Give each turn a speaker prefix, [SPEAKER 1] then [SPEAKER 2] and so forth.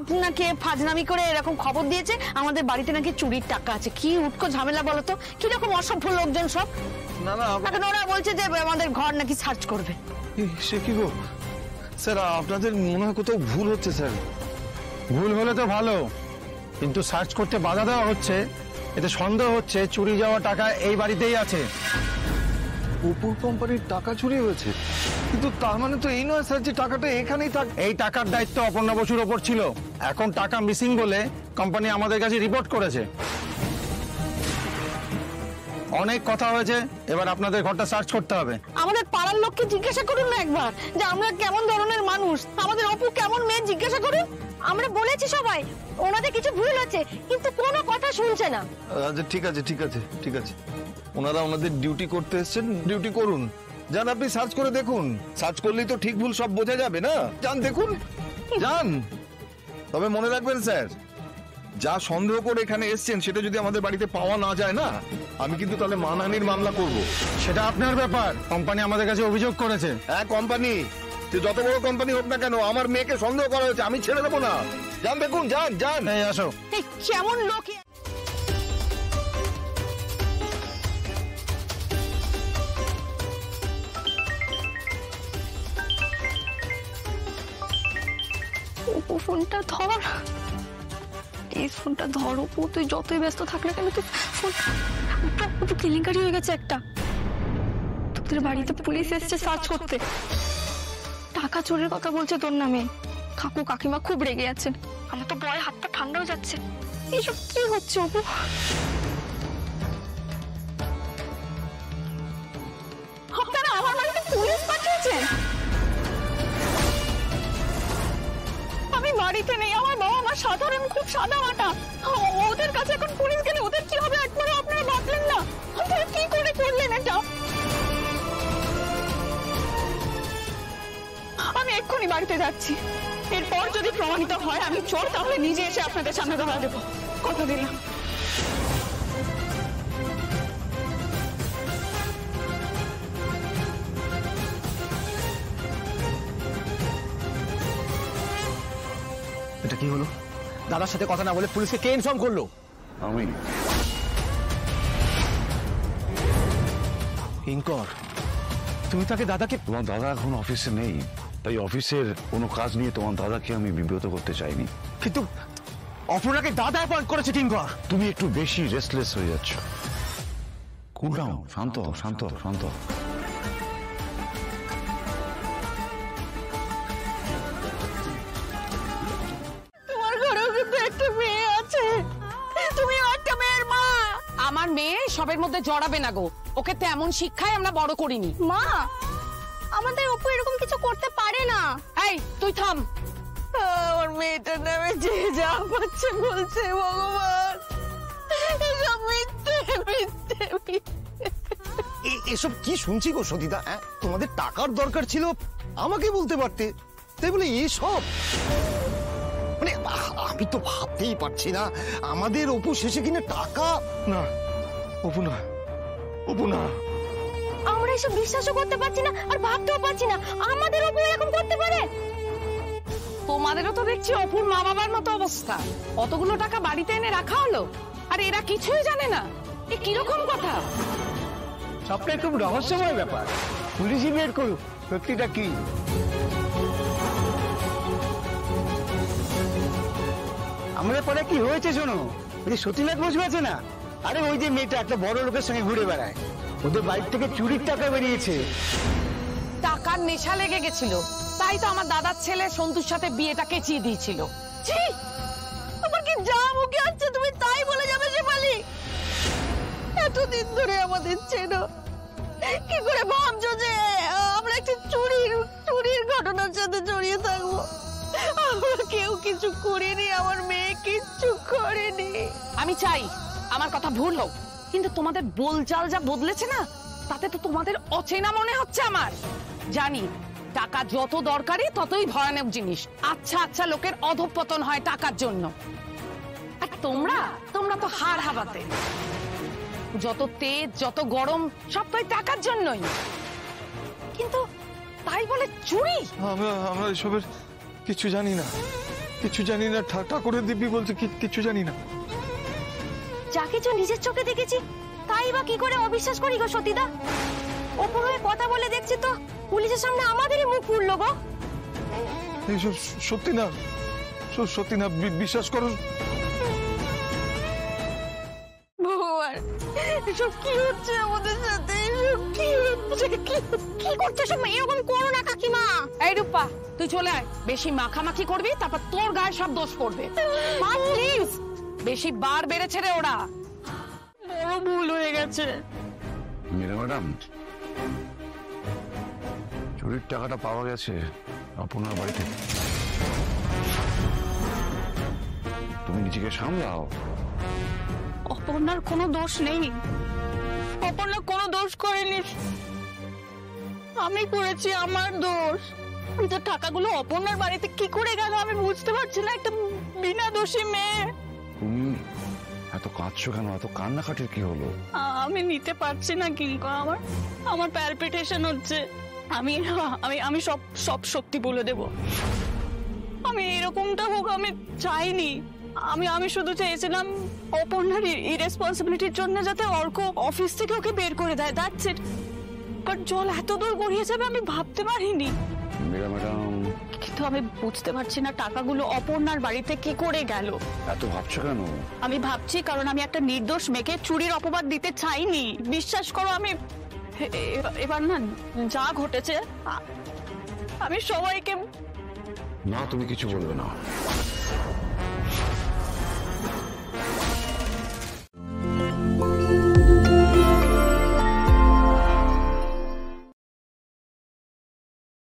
[SPEAKER 1] আপনাকে ফাজলামি করে এরকম খবর দিয়েছে আমাদের বাড়িতে নাকি চুরির টাকা আছে। কি উটকো ঝামেলা বলো তো, কিরকম অসভ্য লোকজন সব।
[SPEAKER 2] না না,
[SPEAKER 1] এখন ওরা বলছে যে আমাদের ঘর নাকি সার্চ করবে।
[SPEAKER 2] সে কি গো স্যার, আপনাদের মনে হয় কোথাও ভুল হচ্ছে স্যার।
[SPEAKER 3] ভুল হলে তো ভালো, কিন্তু সার্চ করতে বাধা দেওয়া হচ্ছে, এতে সন্দেহ হচ্ছে চুরি যাওয়া টাকা এই বাড়িতেই আছে।
[SPEAKER 2] অপুর কোম্পানির টাকা চুরি হয়েছে, কিন্তু তার মানে তো এই নয় স্যার যে টাকাটা এখানেই থাক।
[SPEAKER 3] এই টাকার দায়িত্ব অপর্ণা বসুর ওপর ছিল। এখন টাকা মিসিং বলে কোম্পানি আমাদের কাছে রিপোর্ট করেছে। অনেক কথা হয়েছে, এবার আপনাদের ঘরটা সার্চ করতে হবে।
[SPEAKER 1] আমাদের পাড়ার লোককে জিজ্ঞাসা করুন না একবার যে আমরা কেমন ধরনের মানুষ, আমাদের অপু কেমন মেয়ে জিজ্ঞাসা করুন। আমরা বলেছি সবাই ওনাদের কিছু ভুল আছে, কিন্তু কোনো কথা শুনছে না।
[SPEAKER 2] আচ্ছা ঠিক আছে ঠিক আছে ঠিক আছে, ওনারা ওনাদের ডিউটি করতে এসেছেন, ডিউটি করুন। যান আপনি সার্চ করে দেখুন, সার্চ করলেই তো ঠিক ভুল সব বোঝা যাবে না। যান দেখুন, যান। তবে মনে রাখবেন স্যার, যা সন্দেহ করে এখানে এসছেন সেটা যদি আমাদের বাড়িতে পাওয়া না যায় না, আমি কিন্তু তাহলে মানহানির মামলা করব।
[SPEAKER 3] সেটা আপনার ব্যাপার, কোম্পানি আমাদের কাছে অভিযোগ করেছে।
[SPEAKER 2] হ্যাঁ কোম্পানি, যত বড় কোম্পানি হোক না কেন, আমার মেয়েকে সন্দেহ করা হয়েছে, আমি ছেড়ে দেবো না। যান দেখুন, যান যান।
[SPEAKER 3] এই আসো।
[SPEAKER 1] কেমন লোক ফোনটা ধর, এই ফোনটা ধর অপু, তুই যতই ব্যস্ত থাকলে কেন তুই ফোন। কেলেঙ্কারি হয়ে গেছে একটা, তোদের বাড়িতে পুলিশ এসছে সার্চ করতে, টাকা চোরের কথা বলছে তোর নামে। কাকু কাকিমা খুব রেগে আছেন, আমার তো ভয়ে হাত পা ঠান্ডা হয়ে যাচ্ছে। এইসব কি হচ্ছে অপু? আপনারা আমার বাড়িতে পুলিশ পাঠিয়েছেন? আমি বাড়িতে নেই, আমার বাবা মা সাধারণ খুব সাদা মাটা, ওদের কাছে এখন পুলিশ গেলে ওদের কি হবে একবারও আপনারা ভাবলেন না? আপনারা কি করে করলেন এটা? আমি এক্ষুনি বাড়িতে যাচ্ছি, এরপর যদি প্রমাণিত হয় আমি চোর, তাহলে নিজে এসে আপনাদের সামনে ধরা দেবো, কথা দিলাম।
[SPEAKER 4] এটা কি হলো? দাদার সাথে কথা না বলে পুলিশকে কে ইনফর্ম করলো?
[SPEAKER 2] আমি।
[SPEAKER 4] কিঙ্কর, তুমি তাকে দাদাকে।
[SPEAKER 5] তোমার দাদা এখন অফিসে নেই, তাই অফিসের কোনো কাজ নিয়ে তোমার দাদাকে আমি বিব্রত করতে চাইনি।
[SPEAKER 4] কিন্তু অপর্ণাকে দাদা অ্যাপয়েন্ট করেছে কিঙ্কর।
[SPEAKER 5] তুমি একটু বেশি রেস্টলেস হয়ে যাচ্ছ। কুল ডাউন, শান্ত হও, শান্ত হও, শান্ত হও।
[SPEAKER 1] তোমার ঘরেও কিন্তু একটা মেয়ে আছে, তুমিও একটা মেয়ের মা।
[SPEAKER 6] আমার মেয়ে সবের মধ্যে জড়াবে না গো, ওকে তো এমন শিক্ষায় আমরা বড় করিনি।
[SPEAKER 1] মা, আমাদের অপু এরকম কিছু করতে পারে না।
[SPEAKER 6] এই তুই থাম।
[SPEAKER 1] আমার মেয়েটার নামে যে যা পাচ্ছে বলছে, ভগবান এসব মিথ্যে মিথ্যে মিথ্যে।
[SPEAKER 4] এসব কি শুনছি গো সতীদা? তোমাদের টাকার দরকার ছিল, আমাকে বলতে পারতে, তাই বলে এসব? মানে আমি তো ভাবতেই পারছি না, আমাদের অপু শেষে কিনা টাকা।
[SPEAKER 2] না অপু না, অপু না।
[SPEAKER 1] আমরা এসব বিশ্বাসও করতে পারছি না আর ভাবতেও পারছি না আমাদের অপু এরকম করতে পারে।
[SPEAKER 6] তোমাদেরও তো দেখছি অপুর মা বাবার মতো অবস্থা, অতগুলো টাকা বাড়িতে এনে রাখা হলো আর এরা কিছুই জানে না। এ কিরকম কথা?
[SPEAKER 3] সবটাই খুব রহস্যময় ব্যাপার, পুলিশই বের করুক সত্যিটা কি। আমাদের পরে কি হয়েছে শোনো, ওই যে সতীনাথ বসু আছে না, আরে ওই যে মেয়েটা একটা বড় লোকের সঙ্গে ঘুরে বেড়ায়, ওদের বাড়ি থেকে চুরির টাকা বেরিয়েছে।
[SPEAKER 6] টাকার নেশা লেগে গেছিল, তাই তো আমার দাদার ছেলে সন্তুর সাথে বিয়েটা কেচিয়ে দিয়েছিল।
[SPEAKER 1] ছি, আমার কি যা মুখে আসছে তুমি তাই বলে যাবে শেফালি? এতদিন ধরে আমাদের চেনো, কি করে ভাবছো যে আমরা একটা চুরির ঘটনার সাথে জড়িয়ে থাকবো? আমরা কেউ কিছু করিনি, আমার মেয়ে কিচ্ছু করেনি।
[SPEAKER 6] আমি চাই আমার কথা ভুল হোক, কিন্তু তোমাদের বোলচাল যা বদলেছে না, তাতে তো তোমাদের অচেনা মনে হচ্ছে আমার। জানি টাকা যত দরকারি ততই ভয়ানক জিনিস, আচ্ছা আচ্ছা লোকের অধঃপতন হয় টাকার জন্য। আর তোমরা তো হাড় হাবাতে, যত তেজ যত গরম সব তো টাকার জন্যই। কিন্তু তাই বলে চুরি?
[SPEAKER 2] আমরা এসবের কিছু জানি না। কিছু জানি না, ঠাকুরের দিব্যি বলছে কিছু জানি না।
[SPEAKER 7] যা কিছু নিজের চোখে দেখেছি তাই বা কি করে অবিশ্বাস করি গো সতীদা? ওপর হয়ে কথা বলে দেখছি তো পুলিশের সামনে আমাদেরই মুখ পুড়লো গো।
[SPEAKER 2] এইসব সত্যি না, সত্যি না, বিশ্বাস করো।
[SPEAKER 1] ভগবান, এসব কি হচ্ছে আমাদের সাথে? এসব কি হচ্ছে? কি করছো সব? এরকম করো না কাকিমা।
[SPEAKER 6] এই রূপা, তুই চলে আয়। বেশি মাখামাখি করবি, তারপর তোর গায়ে সব দোষ পড়বে। মা প্লিজ, বেশি বার বেড়েছে রে ওরা।
[SPEAKER 1] বড় ভুল হয়ে গেছে।
[SPEAKER 5] মীরা ম্যাডাম, চুরির টাকাটা পাওয়া গেছে আপনার বাড়িতে। তুমি নিজেকে সামলাও।
[SPEAKER 1] অপর্ণার কোনো দোষ নেই, অপর্ণা কোনো দোষ করেনি, আমি করেছি, আমার দোষ। কিন্তু টাকাগুলো অপর্ণার বাড়িতে কি করে গেল আমি বুঝতে পারছি না। একটা বিনা দোষী মেয়ে।
[SPEAKER 5] তুমি এত কাঁদছো কেন? এত কান্নাকাটির কি হলো?
[SPEAKER 1] আমি নিতে পারছি না কি, আমার প্যালপিটেশন হচ্ছে। আমি আমি আমি সব সব সত্যি বলে দেব। আমি এরকমটা হোক আমি চাইনি। আমি শুধু চেয়েছিলাম অপর্ণার ইরেসপন্সিবিলিটির জন্য যাতে অর্ক অফিস থেকে ওকে বের করে দেয়, দ্যাটস ইট। বাট জল এত দূর গড়িয়ে যাবে আমি ভাবতে পারিনি।
[SPEAKER 5] মীরা ম্যাডাম,
[SPEAKER 1] কিন্তু আমি বুঝতে পারছি না টাকাগুলো অপর্ণার বাড়িতে কি করে গেল।
[SPEAKER 5] এত ভাবছো কেন?
[SPEAKER 1] আমি ভাবছি কারণ আমি একটা নির্দোষ মেয়েকে চুরির অপবাদ দিতে চাইনি। বিশ্বাস করো, আমি এবার না যা ঘটেছে আমি সবাইকে।
[SPEAKER 5] না, তুমি কিছু বলবে না।